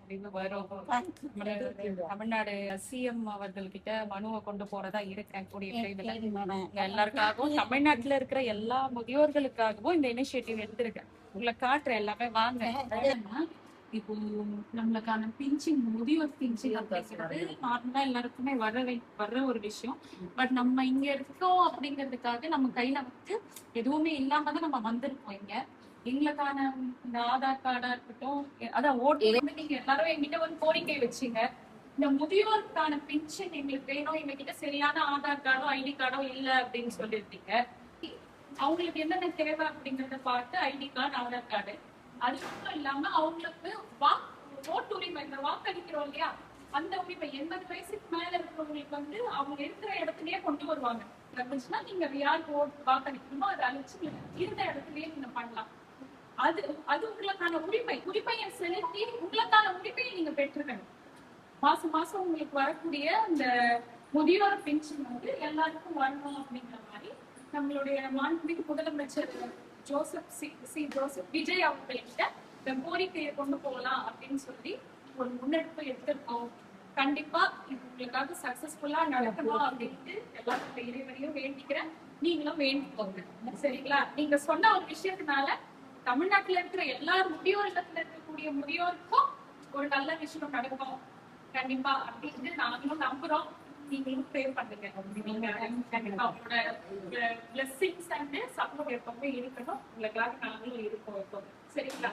முடிவு வரும். தமிழ்நாடு சிஎம் அவர்கள்கிட்ட மனுவை கொண்டு போறதா இருக்கேன் கூடிய விரைவில். எல்லாருக்காகவும் தமிழ்நாட்டுல இருக்கிற எல்லா முதியோர்களுக்காகவும் இந்த இனிஷியேட்டிவ் எடுத்திருக்கேன். உங்களை காட்டுறேன், எல்லாமே வாங்க. இப்போ நம்மளுக்கான பிஞ்சிங், முதியோர் பிஞ்சிங் அப்படிங்கிறது நார்மலா எல்லாருக்குமே வர்ற ஒரு விஷயம். பட் நம்ம இங்க இருக்கோம் அப்படிங்கிறதுக்காக நம்ம கையில வந்து எதுவுமே இல்லாம தான் நம்ம வந்திருக்கோம் இங்க. எங்களுக்கான இந்த ஆதார் கார்டா இருக்கட்டும், அதான் ஓட்டு நீங்க எல்லாரும் எங்கிட்ட ஒரு கோரிக்கை வச்சீங்க. இந்த முதியோருக்கான பென்ஷன் எங்களுக்கு வேணும், எங்ககிட்ட சரியான ஆதார் கார்டோ ஐடி கார்டோ இல்ல அப்படின்னு சொல்லியிருந்தீங்க. அவங்களுக்கு என்னென்ன தேவை அப்படிங்கறத பார்த்து ஐடி கார்டு, ஆதார் கார்டு, அது மட்டும் இல்லாம அவங்களுக்கு ஓட்டு உரிமை, இந்த வாக்களிக்கிறோம் இல்லையா, அந்த உரிமை 80 வயசுக்கு மேல இருக்கிறவங்களுக்கு வந்து அவங்க இருக்கிற இடத்துலயே கொண்டு வருவாங்க. இருந்துச்சுன்னா நீங்க யாருக்கு வாக்களிக்கணுமோ அதை அழிச்சு இருந்த இடத்துலயே நீங்க பண்ணலாம். அது அது உங்களுக்கான உரிமையை செலுத்தி உங்களுக்கான உரிமையை நீங்க பெற்றுக்கணும். மாசம் மாசம் உங்களுக்கு வரக்கூடிய இந்த முதியோர் பென்ஷன் வந்து எல்லாருக்கும் வரணும் அப்படிங்கிற மாதிரி நம்மளுடைய மாண்புமிகு முதலமைச்சர் ஜோசப் விஜய் அவங்கள்கிட்ட இந்த கோரிக்கையை கொண்டு போகலாம் அப்படின்னு சொல்லி ஒரு முன்னெடுப்பு எடுத்திருக்கோம். கண்டிப்பா இது உங்களுக்காக சக்சஸ்ஃபுல்லா நடக்கணும் அப்படின்ட்டு எல்லாரும் இறைவனையும் வேண்டிக்கிறேன். நீங்களும் வேண்டிக்கோங்க, சரிங்களா? நீங்க சொன்ன ஒரு விஷயத்தினால தமிழ்நாட்டுல இருக்கிற எல்லா முதியோர் இல்லத்துல இருக்கக்கூடிய முதியோருக்கும் ஒரு நல்ல விஷயம் நடக்கும் கண்டிப்பா அப்படின்னு நாங்களும் நம்புறோம். நீங்களும் ப்ரே பண்ணுங்க. அவங்களோட பிளெஸிங்ஸ் அண்ட் சப்போர்ட் எப்பவுமே இருக்கணும். உங்களுக்காக நாங்களும் இருக்கோம் எப்போ, சரிங்களா?